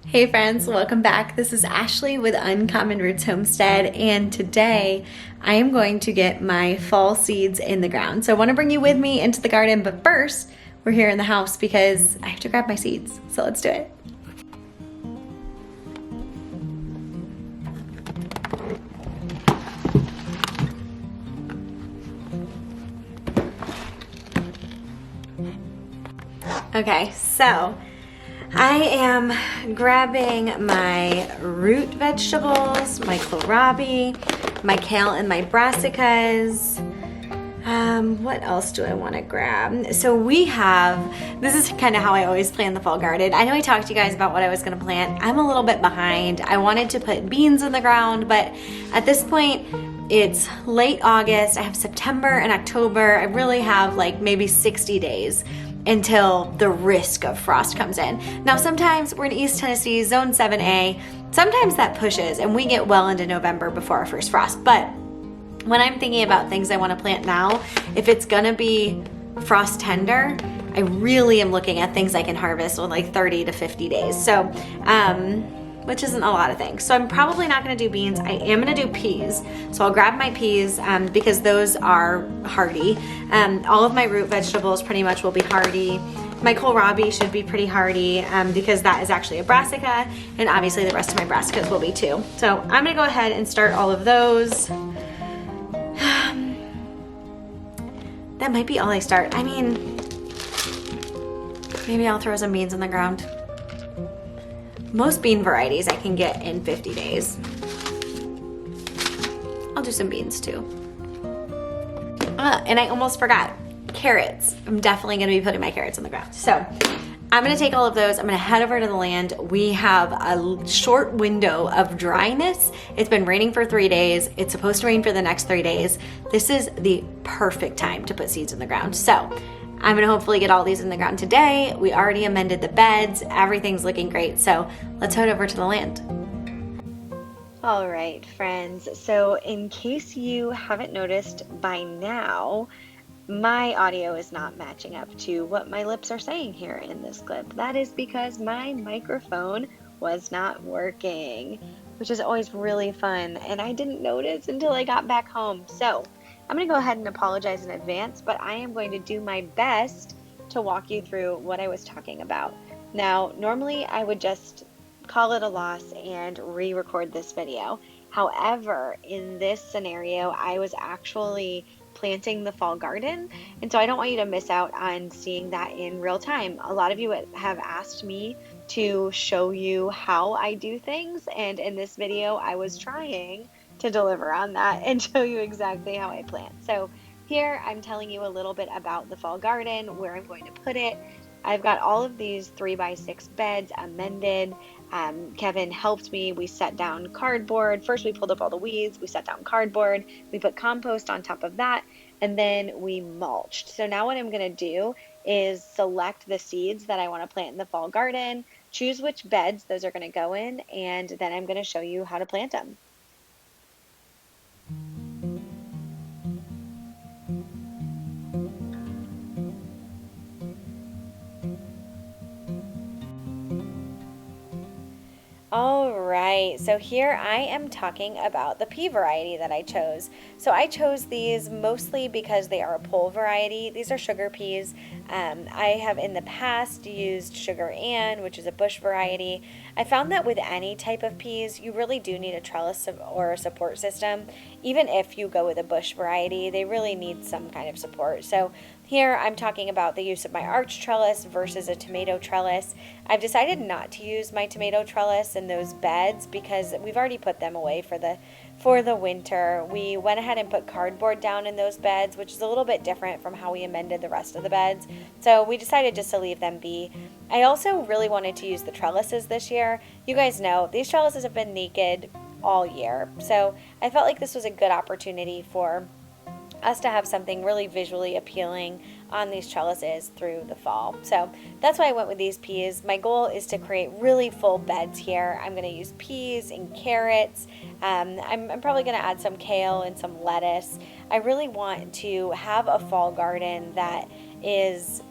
Hey friends, welcome back. This is Ashley with Uncommon Roots Homestead, and today I am going to get my fall seeds in the ground. So I want to bring you with me into the garden, but first we're here in the house because I have to grab my seeds. So let's do it. Okay, so I am grabbing my root vegetables, my kohlrabi, my kale and my brassicas. What else do I want to grab? So this is kind of how I always plan the fall garden. I know I talked to you guys about what I was going to plant. I'm a little bit behind. I wanted to put beans in the ground, but at this point, it's late August. I have September and October. I really have like maybe 60 days until the risk of frost comes in. Now, sometimes we're in East Tennessee, zone 7A. Sometimes that pushes and we get well into November before our first frost. But when I'm thinking about things I want to plant now, if it's gonna be frost tender, I really am looking at things I can harvest in like 30 to 50 days. So, which isn't a lot of things. So I'm probably not gonna do beans. I am gonna do peas. So I'll grab my peas because those are hardy. All of my root vegetables pretty much will be hardy. My kohlrabi should be pretty hardy because that is actually a brassica, and obviously the rest of my brassicas will be too. So I'm gonna go ahead and start all of those. That might be all I start. I mean, maybe I'll throw some beans in the ground. Most bean varieties I can get in 50 days. I'll do some beans too. And I almost forgot, carrots. I'm definitely gonna be putting my carrots in the ground. So I'm gonna take all of those, I'm gonna head over to the land. We have a short window of dryness. It's been raining for 3 days. It's supposed to rain for the next 3 days. This is the perfect time to put seeds in the ground. So I'm gonna hopefully get all these in the ground today. We already amended the beds. Everything's looking great. So let's head over to the land. All right, friends. So in case you haven't noticed by now, my audio is not matching up to what my lips are saying here in this clip. That is because my microphone was not working, which is always really fun, and I didn't notice until I got back home. So I'm gonna go ahead and apologize in advance, but I am going to do my best to walk you through what I was talking about. Now, normally I would just call it a loss and re-record this video. However, in this scenario, I was actually planting the fall garden, and so I don't want you to miss out on seeing that in real time. A lot of you have asked me to show you how I do things, and in this video I was trying to deliver on that and show you exactly how I plant. So here I'm telling you a little bit about the fall garden, where I'm going to put it. I've got all of these 3x6 beds amended. Kevin helped me. We set down cardboard. First we pulled up all the weeds, we set down cardboard, we put compost on top of that, and then we mulched. So now what I'm gonna do is select the seeds that I want to plant in the fall garden, choose which beds those are gonna go in, and then I'm gonna show you how to plant them. All right, so here I am talking about the pea variety that I chose. So I chose these mostly because they are a pole variety. These are sugar peas. I have in the past used Sugar Ann, which is a bush variety. I found that with any type of peas, you really do need a trellis or a support system. Even if you go with a bush variety, they really need some kind of support. So here I'm talking about the use of my arch trellis versus a tomato trellis. I've decided not to use my tomato trellis in those beds because we've already put them away for the winter. We went ahead and put cardboard down in those beds, which is a little bit different from how we amended the rest of the beds. So we decided just to leave them be. I also really wanted to use the trellises this year. You guys know these trellises have been naked all year. So I felt like this was a good opportunity for us to have something really visually appealing on these trellises through the fall. So that's why I went with these peas. My goal is to create really full beds here. I'm going to use peas and carrots. I'm probably going to add some kale and some lettuce. I really want to have a fall garden that is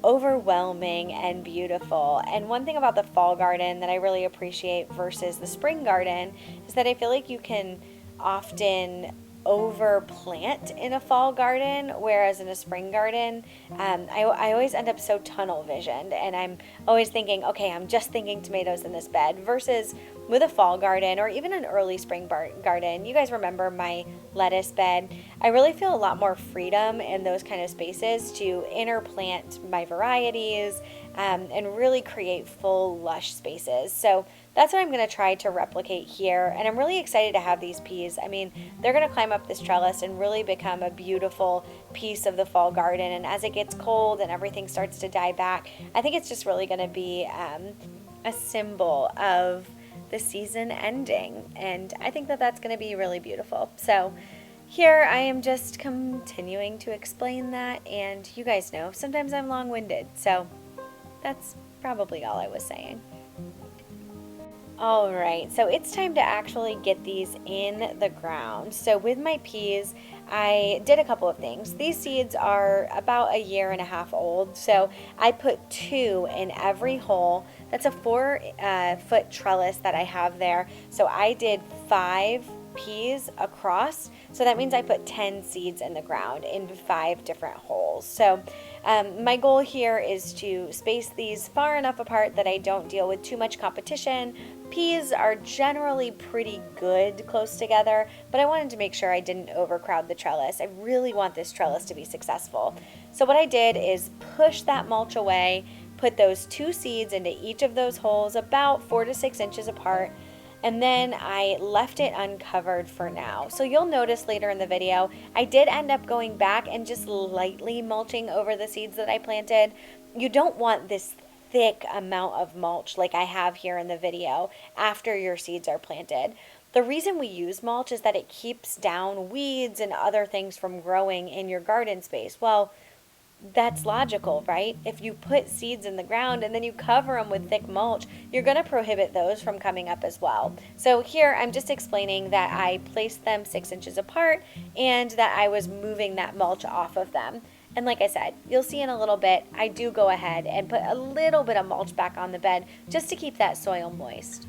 overwhelming and beautiful. And one thing about the fall garden that I really appreciate versus the spring garden is that I feel like you can often over plant in a fall garden, whereas in a spring garden, I always end up so tunnel visioned, and I'm always thinking, okay, I'm just thinking tomatoes in this bed, versus with a fall garden or even an early spring garden. You guys remember my lettuce bed? I really feel a lot more freedom in those kind of spaces to interplant my varieties, and really create full lush spaces. So that's what I'm going to try to replicate here, and I'm really excited to have these peas. I mean, they're going to climb up this trellis and really become a beautiful piece of the fall garden, and as it gets cold and everything starts to die back, I think it's just really going to be a symbol of the season ending, and I think that that's going to be really beautiful. So here I am just continuing to explain that, and you guys know sometimes I'm long-winded, so that's probably all I was saying. All right, so it's time to actually get these in the ground. So with my peas, I did a couple of things. These seeds are about 1.5 years old, so I put 2 in every hole. That's a 4-foot trellis that I have there. So I did 5 peas across, so that means I put 10 seeds in the ground in 5 different holes. So my goal here is to space these far enough apart that I don't deal with too much competition. Peas are generally pretty good close together, but I wanted to make sure I didn't overcrowd the trellis. I really want this trellis to be successful. So what I did is push that mulch away, put those 2 seeds into each of those holes about 4 to 6 inches apart, and then I left it uncovered for now. So you'll notice later in the video, I did end up going back and just lightly mulching over the seeds that I planted. You don't want this thick amount of mulch like I have here in the video after your seeds are planted. The reason we use mulch is that it keeps down weeds and other things from growing in your garden space. Well, that's logical, right? If you put seeds in the ground and then you cover them with thick mulch, you're going to prohibit those from coming up as well. So here I'm just explaining that I placed them 6 inches apart and that I was moving that mulch off of them. And like I said, you'll see in a little bit, I do go ahead and put a little bit of mulch back on the bed just to keep that soil moist.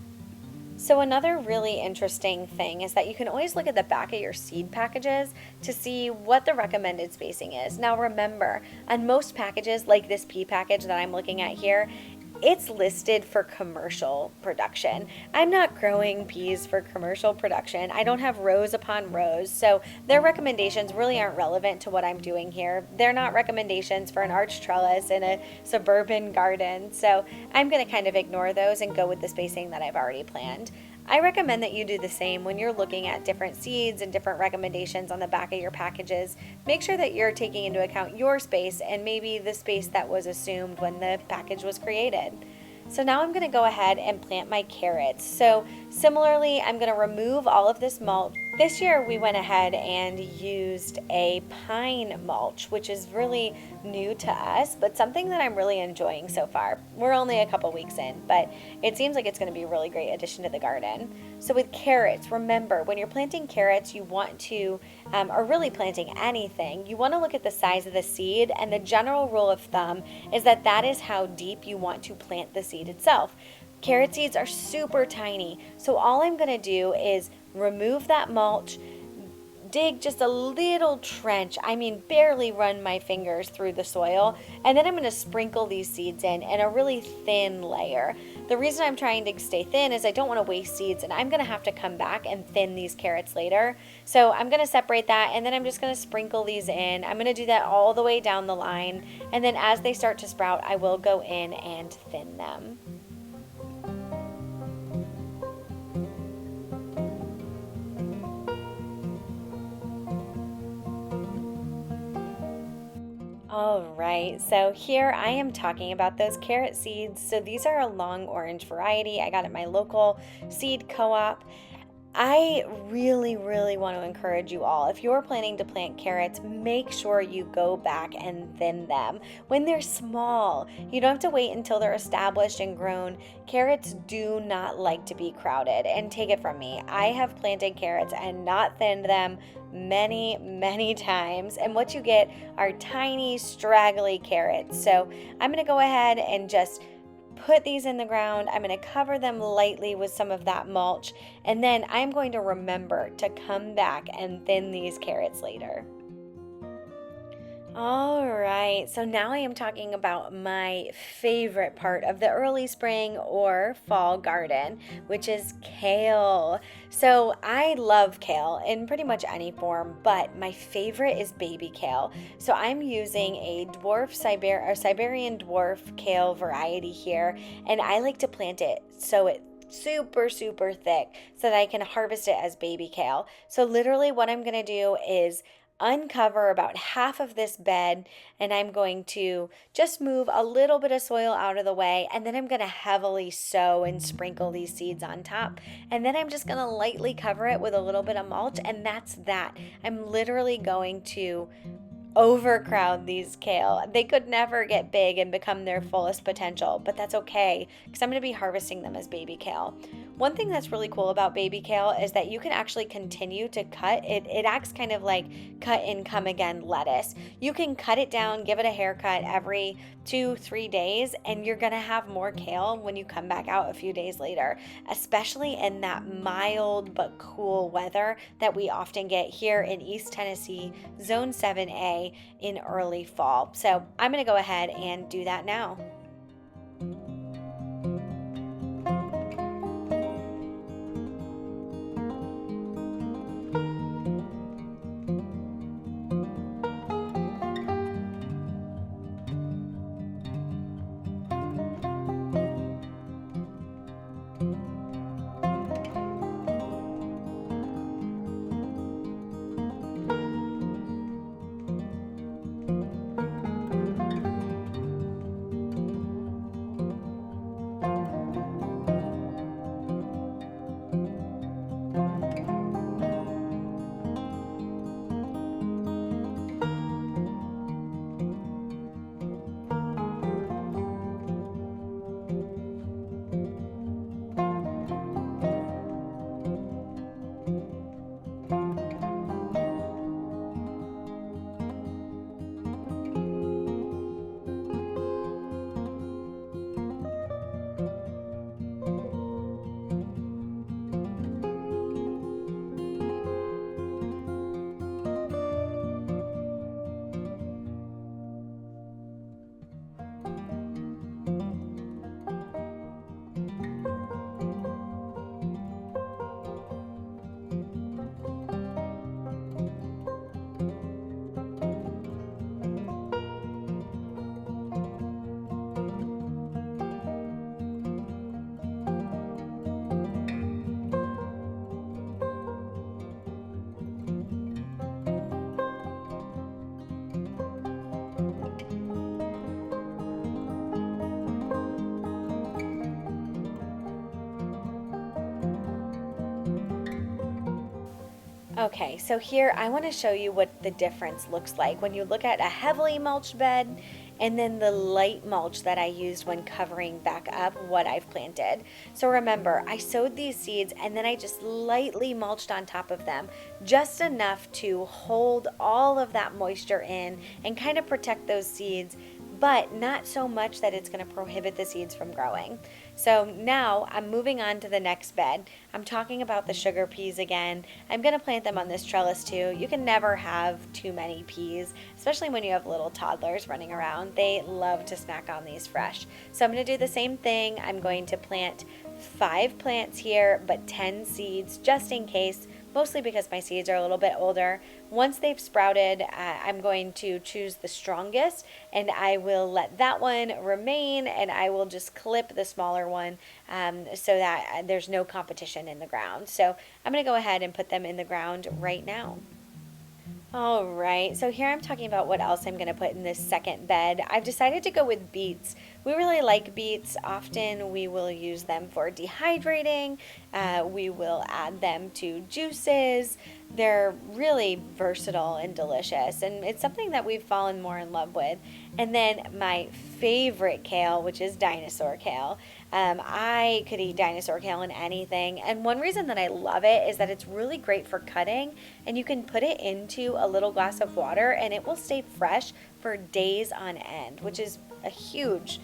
So another really interesting thing is that you can always look at the back of your seed packages to see what the recommended spacing is. Now remember, on most packages, like this pea package that I'm looking at here, it's listed for commercial production. I'm not growing peas for commercial production. I don't have rows upon rows, so their recommendations really aren't relevant to what I'm doing here. They're not recommendations for an arch trellis in a suburban garden, so I'm going to kind of ignore those and go with the spacing that I've already planned. I recommend that you do the same when you're looking at different seeds and different recommendations on the back of your packages. Make sure that you're taking into account your space and maybe the space that was assumed when the package was created. So now I'm going to go ahead and plant my carrots. So similarly, I'm going to remove all of this mulch. This year we went ahead and used a pine mulch, which is really new to us, but something that I'm really enjoying so far. We're only a couple weeks in, but it seems like it's going to be a really great addition to the garden. So with carrots, remember, when you're planting carrots, you want to, or really planting anything, you want to look at the size of the seed, and the general rule of thumb is that that is how deep you want to plant the seed itself. Carrot seeds are super tiny, so all I'm going to do is remove that mulch, dig just a little trench, I mean barely run my fingers through the soil, and then I'm going to sprinkle these seeds in a really thin layer. The reason I'm trying to stay thin is I don't want to waste seeds, and I'm going to have to come back and thin these carrots later. So I'm going to separate that, and then I'm just going to sprinkle these in. I'm going to do that all the way down the line, and then as they start to sprout, I will go in and thin them. All right, so here I am talking about those carrot seeds. So these are a long orange variety I got at my local seed co-op. I really, really want to encourage you all. If you're planning to plant carrots, make sure you go back and thin them when they're small. You don't have to wait until they're established and grown. Carrots do not like to be crowded. And take it from me, I have planted carrots and not thinned them many, many times. And what you get are tiny, straggly carrots. So I'm going to go ahead and just put these in the ground. I'm going to cover them lightly with some of that mulch, and then I'm going to remember to come back and thin these carrots later. All right, so now I am talking about my favorite part of the early spring or fall garden, which is kale. So I love kale in pretty much any form, but my favorite is baby kale. So I'm using a Siberian dwarf kale variety here, and I like to plant it so it's super, super thick so that I can harvest it as baby kale. So literally what I'm going to do is uncover about half of this bed, and I'm going to just move a little bit of soil out of the way, and then I'm going to heavily sow and sprinkle these seeds on top, and then I'm just going to lightly cover it with a little bit of mulch, and that's that. I'm literally going to overcrowd these kale. They could never get big and become their fullest potential, but that's okay because I'm going to be harvesting them as baby kale. One thing that's really cool about baby kale is that you can actually continue to cut it. It acts kind of like cut and come again lettuce. You can cut it down, give it a haircut every 2-3 days, and you're going to have more kale when you come back out a few days later, especially in that mild but cool weather that we often get here in East Tennessee, Zone 7A in early fall. So I'm going to go ahead and do that now. Okay, so here I want to show you what the difference looks like when you look at a heavily mulched bed and then the light mulch that I used when covering back up what I've planted. So remember, I sowed these seeds and then I just lightly mulched on top of them, just enough to hold all of that moisture in and kind of protect those seeds, but not so much that it's going to prohibit the seeds from growing. So now I'm moving on to the next bed. I'm talking about the sugar peas again. I'm going to plant them on this trellis too. You can never have too many peas, especially when you have little toddlers running around. They love to snack on these fresh. So I'm going to do the same thing. I'm going to plant 5 plants here, but 10 seeds just in case, mostly because my seeds are a little bit older. Once they've sprouted, I'm going to choose the strongest and I will let that one remain, and I will just clip the smaller one so that there's no competition in the ground. So I'm going to go ahead and put them in the ground right now. All right, so here I'm talking about what else I'm going to put in this second bed. I've decided to go with beets we really like beets. Often we will use them for dehydrating. We will add them to juices. They're really versatile and delicious, and it's something that we've fallen more in love with. And then my favorite kale, which is dinosaur kale. I could eat dinosaur kale in anything, and one reason that I love it is that it's really great for cutting, and you can put it into a little glass of water and it will stay fresh for days on end, which is a huge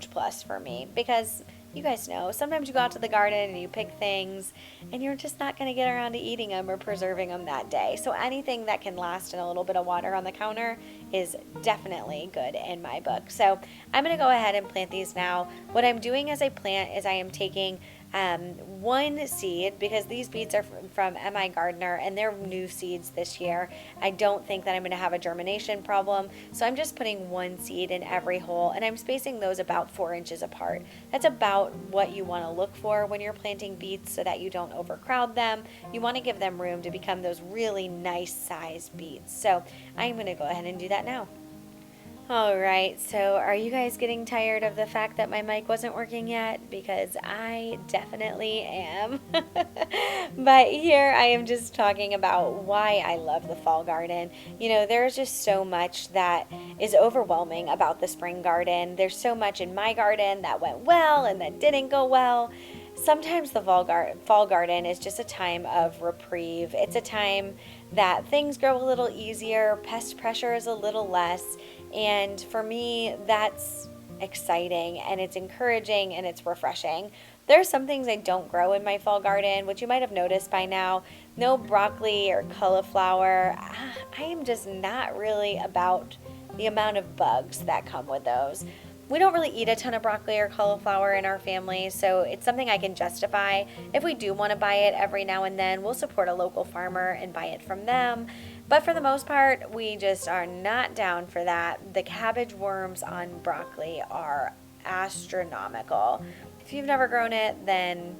plus for me, because you guys know sometimes you go out to the garden and you pick things and you're just not going to get around to eating them or preserving them that day. So anything that can last in a little bit of water on the counter is definitely good in my book. So I'm going to go ahead and plant these now. What I'm doing as I plant is I am taking one seed, because these beets are from M.I. Gardner and they're new seeds this year. I don't think that I'm going to have a germination problem, so I'm just putting one seed in every hole, and I'm spacing those about 4 inches apart. That's about what you want to look for when you're planting beets, so that you don't overcrowd them. You want to give them room to become those really nice sized beets. So I'm going to go ahead and do that now. All right, so are you guys getting tired of the fact that my mic wasn't working yet? Because I definitely am. But here I am just talking about why I love the fall garden. You know, there's just so much that is overwhelming about the spring garden. There's so much in my garden that went well and that didn't go well. Sometimes the fall garden is just a time of reprieve. It's a time that things grow a little easier, pest pressure is a little less, and for me, that's exciting and it's encouraging and it's refreshing. There are some things I don't grow in my fall garden, which you might have noticed by now. No broccoli or cauliflower. I am just not really about the amount of bugs that come with those. We don't really eat a ton of broccoli or cauliflower in our family, so it's something I can justify. If we do want to buy it every now and then, we'll support a local farmer and buy it from them. But for the most part, we just are not down for that. The cabbage worms on broccoli are astronomical. If you've never grown it, then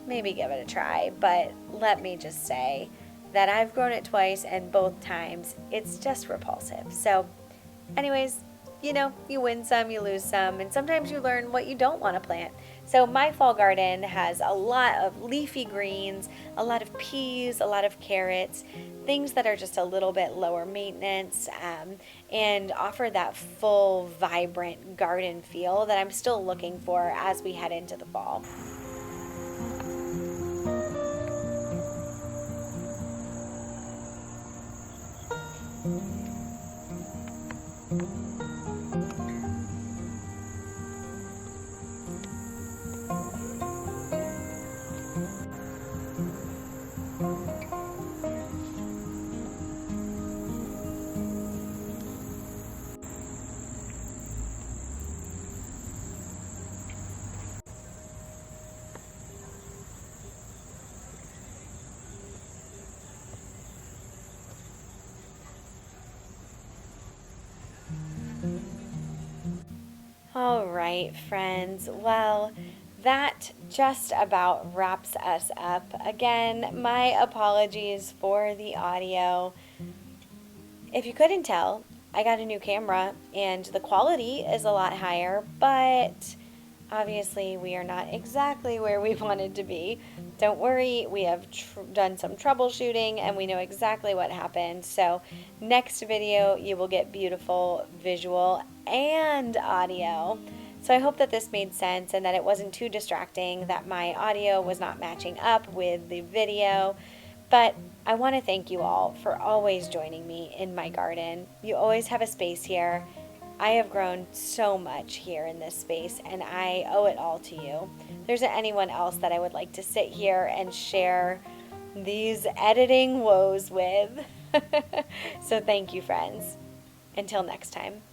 maybe give it a try. But let me just say that I've grown it twice, and both times it's just repulsive. So anyways, you know, you win some, you lose some, and sometimes you learn what you don't want to plant. So my fall garden has a lot of leafy greens, a lot of peas, a lot of carrots, things that are just a little bit lower maintenance, and offer that full, vibrant garden feel that I'm still looking for as we head into the fall. All right, friends. Well, that just about wraps us up. Again, my apologies for the audio. If you couldn't tell, I got a new camera and the quality is a lot higher, but obviously we are not exactly where we wanted to be. Don't worry, we have done some troubleshooting and we know exactly what happened. So next video you will get beautiful visual and audio. So I hope that this made sense and that it wasn't too distracting, that my audio was not matching up with the video. But I want to thank you all for always joining me in my garden. You always have a space here. I have grown so much here in this space, and I owe it all to you. There isn't anyone else that I would like to sit here and share these editing woes with. So thank you, friends. Until next time.